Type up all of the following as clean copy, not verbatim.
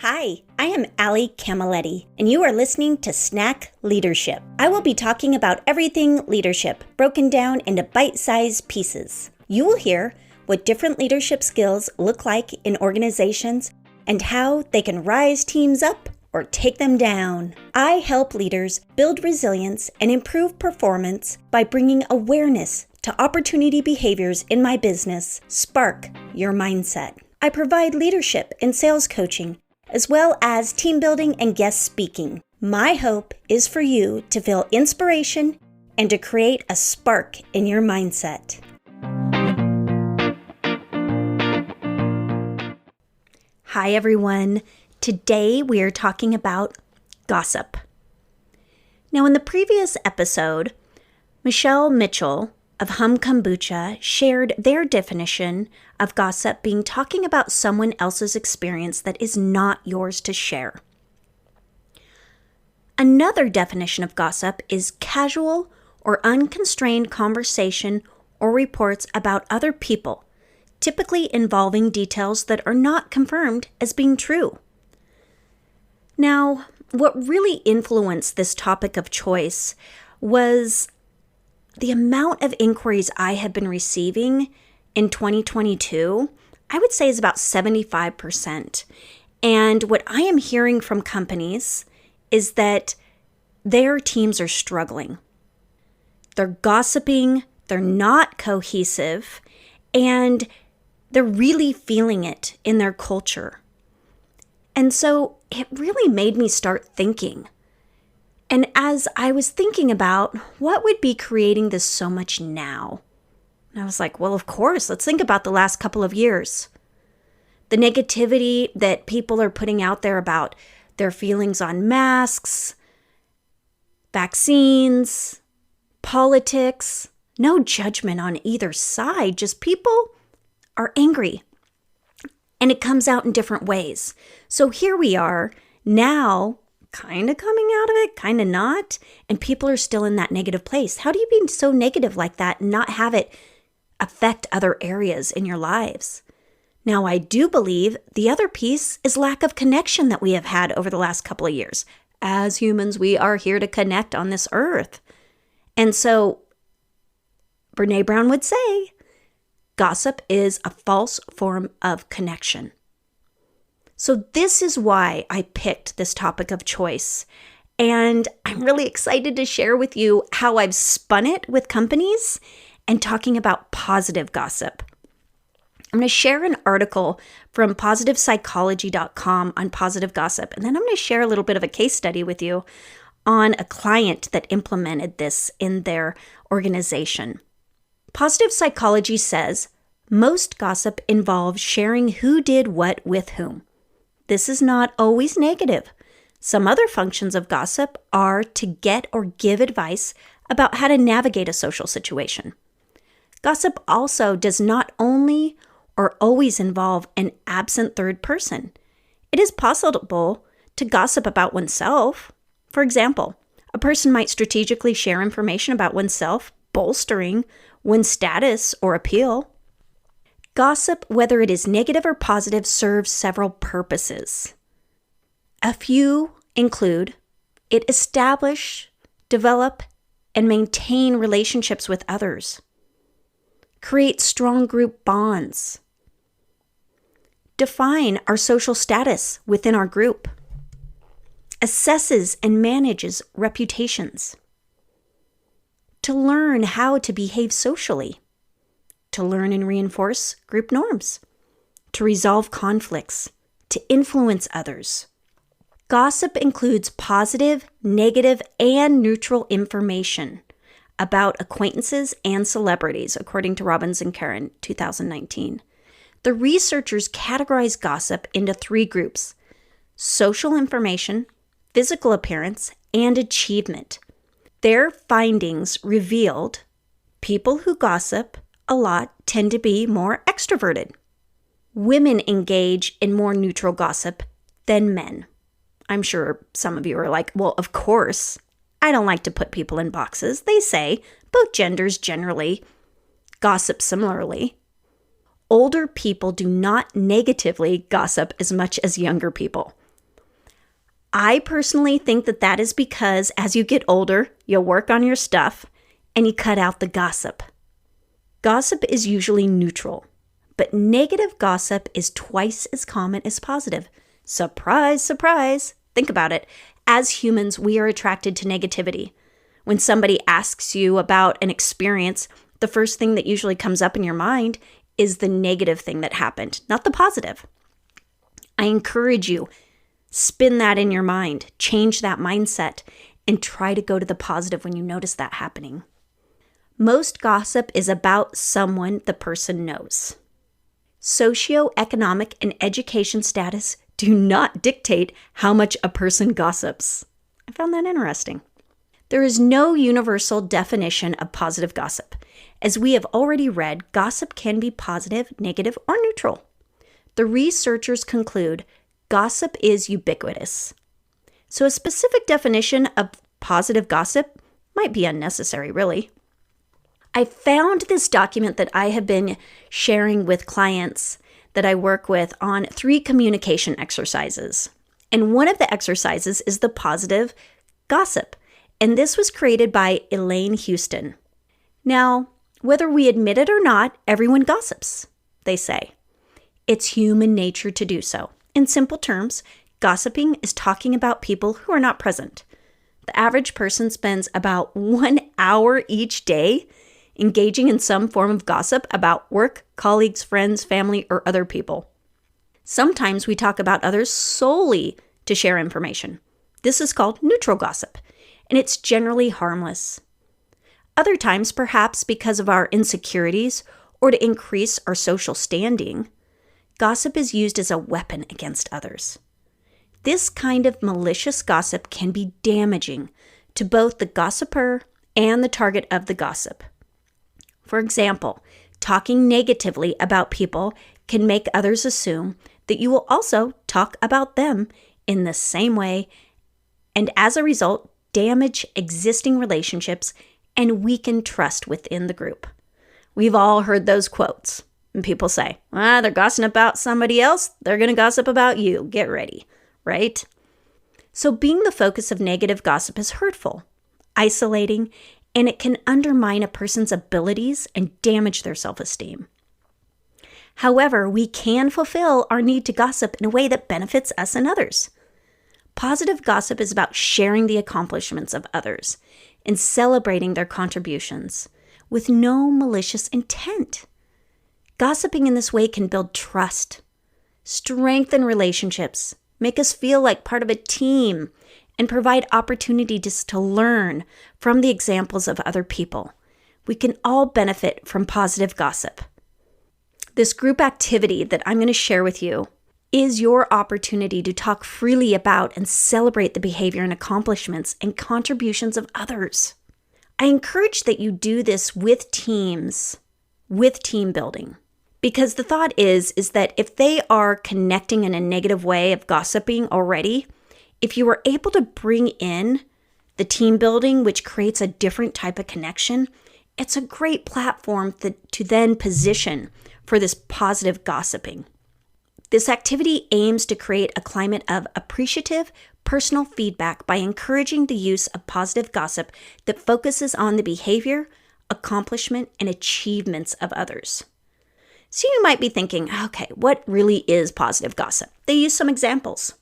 Hi, I am Allie Camilletti, and you are listening to Snack Leadership. I will be talking about everything leadership, broken down into bite-sized pieces. You will hear what different leadership skills look like in organizations and how they can rise teams up or take them down. I help leaders build resilience and improve performance by bringing awareness to opportunity behaviors in my business. Spark your mindset. I provide leadership and sales coaching, as well as team building and guest speaking. My hope is for you to feel inspiration and to create a spark in your mindset. Hi, everyone. Today we are talking about gossip. Now, in the previous episode, Michelle Mitchell of Hum Kombucha shared their definition of gossip being talking about someone else's experience that is not yours to share. Another definition of gossip is casual or unconstrained conversation or reports about other people, typically involving details that are not confirmed as being true. Now, what really influenced this topic of choice was the amount of inquiries I have been receiving in 2022, I would say is about 75%. And what I am hearing from companies is that their teams are struggling. They're gossiping, they're not cohesive, and they're really feeling it in their culture. And so it really made me start thinking. And as I was thinking about what would be creating this so much now, I was like, well, of course, let's think about the last couple of years. The negativity that people are putting out there about their feelings on masks, vaccines, politics, no judgment on either side, just people are angry. And it comes out in different ways. So here we are now, kind of coming out of it, kind of not, and people are still in that negative place. How do you be so negative like that and not have it affect other areas in your lives? Now, I do believe the other piece is lack of connection that we have had over the last couple of years. As humans, we are here to connect on this earth. And so, Brene Brown would say, gossip is a false form of connection. So this is why I picked this topic of choice. And I'm really excited to share with you how I've spun it with companies and talking about positive gossip. I'm going to share an article from positivepsychology.com on positive gossip. And then I'm going to share a little bit of a case study with you on a client that implemented this in their organization. Positive psychology says most gossip involves sharing who did what with whom. This is not always negative. Some other functions of gossip are to get or give advice about how to navigate a social situation. Gossip also does not only or always involve an absent third person. It is possible to gossip about oneself. For example, a person might strategically share information about oneself, bolstering one's status or appeal. Gossip, whether it is negative or positive, serves several purposes. A few include it establish, develop, and maintain relationships with others, create strong group bonds, define our social status within our group, assesses and manages reputations, to learn how to behave socially, to learn and reinforce group norms, to resolve conflicts, to influence others. Gossip includes positive, negative, and neutral information about acquaintances and celebrities, according to Robbins and Karen, 2019. The researchers categorize gossip into three groups: social information, physical appearance, and achievement. Their findings revealed people who gossip a lot tend to be more extroverted. Women engage in more neutral gossip than men. I'm sure some of you are like, well, of course. I don't like to put people in boxes. They say both genders generally gossip similarly. Older people do not negatively gossip as much as younger people. I personally think that that is because as you get older, you work on your stuff and you cut out the gossip. Gossip is usually neutral, but negative gossip is twice as common as positive. Surprise, surprise. Think about it. As humans, we are attracted to negativity. When somebody asks you about an experience, the first thing that usually comes up in your mind is the negative thing that happened, not the positive. I encourage you, spin that in your mind, change that mindset, and try to go to the positive when you notice that happening. Most gossip is about someone the person knows. Socioeconomic and education status do not dictate how much a person gossips. I found that interesting. There is no universal definition of positive gossip. As we have already read, gossip can be positive, negative, or neutral. The researchers conclude gossip is ubiquitous. So a specific definition of positive gossip might be unnecessary, really. I found this document that I have been sharing with clients that I work with on 3 communication exercises. And one of the exercises is the positive gossip. And this was created by Elaine Houston. Now, whether we admit it or not, everyone gossips, they say. It's human nature to do so. In simple terms, gossiping is talking about people who are not present. The average person spends about 1 hour each day engaging in some form of gossip about work, colleagues, friends, family, or other people. Sometimes we talk about others solely to share information. This is called neutral gossip, and it's generally harmless. Other times, perhaps because of our insecurities or to increase our social standing, gossip is used as a weapon against others. This kind of malicious gossip can be damaging to both the gossiper and the target of the gossip. For example, talking negatively about people can make others assume that you will also talk about them in the same way, and as a result, damage existing relationships and weaken trust within the group. We've all heard those quotes, and people say, they're gossiping about somebody else, they're going to gossip about you. Get ready, right? So being the focus of negative gossip is hurtful, isolating, and it can undermine a person's abilities and damage their self-esteem. However, we can fulfill our need to gossip in a way that benefits us and others. Positive gossip is about sharing the accomplishments of others and celebrating their contributions with no malicious intent. Gossiping in this way can build trust, strengthen relationships, make us feel like part of a team, and provide opportunities to learn from the examples of other people. We can all benefit from positive gossip. This group activity that I'm going to share with you is your opportunity to talk freely about and celebrate the behavior and accomplishments and contributions of others. I encourage that you do this with teams, with team building, because the thought is that if they are connecting in a negative way of gossiping already, if you are able to bring in the team building, which creates a different type of connection, it's a great platform to then position for this positive gossiping. This activity aims to create a climate of appreciative, personal feedback by encouraging the use of positive gossip that focuses on the behavior, accomplishment, and achievements of others. So you might be thinking, okay, what really is positive gossip? They use some examples.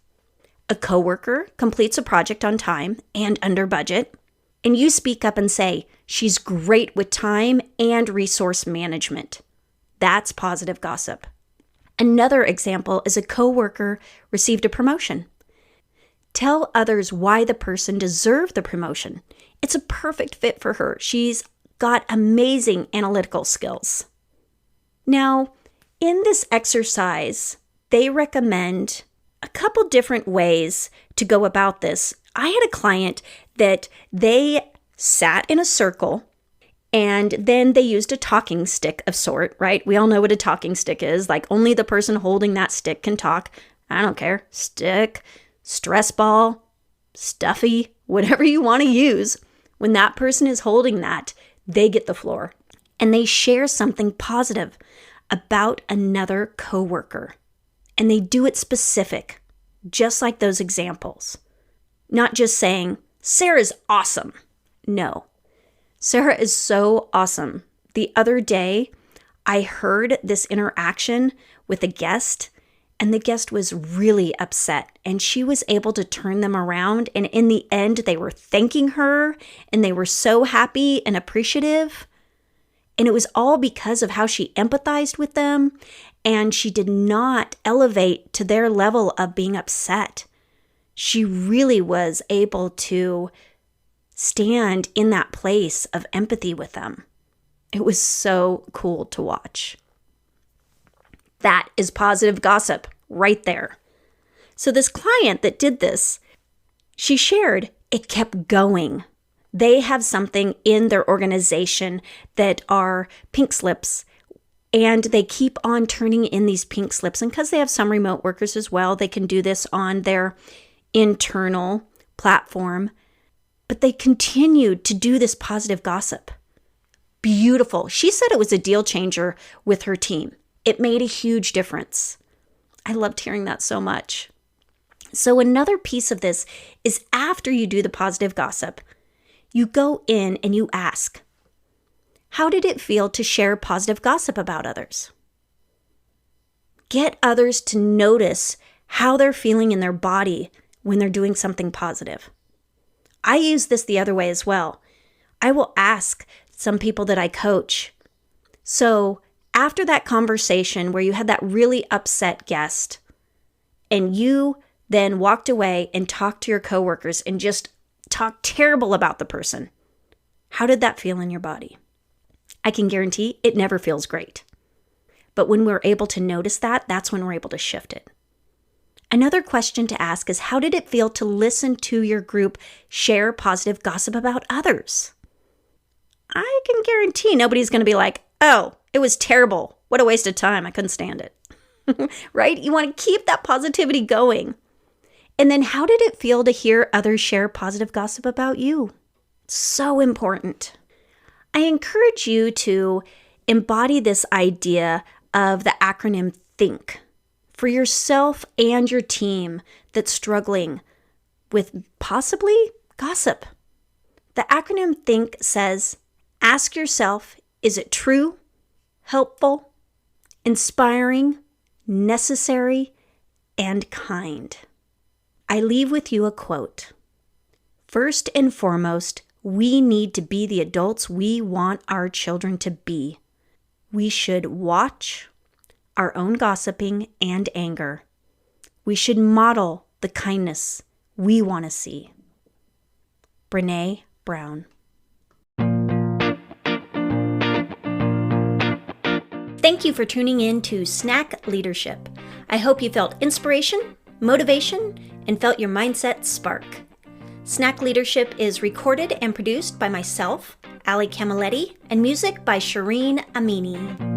A coworker completes a project on time and under budget, and you speak up and say, she's great with time and resource management. That's positive gossip. Another example is a coworker received a promotion. Tell others why the person deserved the promotion. It's a perfect fit for her. She's got amazing analytical skills. Now, in this exercise, they recommend a couple different ways to go about this. I had a client that they sat in a circle and then they used a talking stick of sort, right? We all know what a talking stick is. Like only the person holding that stick can talk. I don't care. Stick, stress ball, stuffy, whatever you want to use. When that person is holding that, they get the floor. And they share something positive about another coworker. And they do it specific, just like those examples. Not just saying, Sarah's awesome. No, Sarah is so awesome. The other day, I heard this interaction with a guest, and the guest was really upset, and she was able to turn them around. And in the end, they were thanking her, and they were so happy and appreciative. And it was all because of how she empathized with them, and she did not elevate to their level of being upset. She really was able to stand in that place of empathy with them. It was so cool to watch. That is positive gossip right there. So this client that did this, she shared it kept going. They have something in their organization that are pink slips, and they keep on turning in these pink slips. And because they have some remote workers as well, they can do this on their internal platform. But they continued to do this positive gossip. Beautiful. She said it was a deal changer with her team. It made a huge difference. I loved hearing that so much. So another piece of this is after you do the positive gossip, you go in and you ask, how did it feel to share positive gossip about others? Get others to notice how they're feeling in their body when they're doing something positive. I use this the other way as well. I will ask some people that I coach. So after that conversation where you had that really upset guest and you then walked away and talked to your coworkers and just talked terrible about the person, how did that feel in your body? I can guarantee it never feels great. But when we're able to notice that, that's when we're able to shift it. Another question to ask is, how did it feel to listen to your group share positive gossip about others? I can guarantee nobody's going to be like, oh, it was terrible. What a waste of time. I couldn't stand it. Right? You want to keep that positivity going. And then how did it feel to hear others share positive gossip about you? So important. I encourage you to embody this idea of the acronym THINK for yourself and your team that's struggling with possibly gossip. The acronym THINK says, ask yourself, is it true, helpful, inspiring, necessary, and kind? I leave with you a quote. First and foremost, we need to be the adults we want our children to be. We should watch our own gossiping and anger. We should model the kindness we want to see. Brene Brown. Thank you for tuning in to Snack Leadership. I hope you felt inspiration, motivation, and felt your mindset spark. Snack Leadership is recorded and produced by myself, Ali Camilletti, and music by Shireen Amini.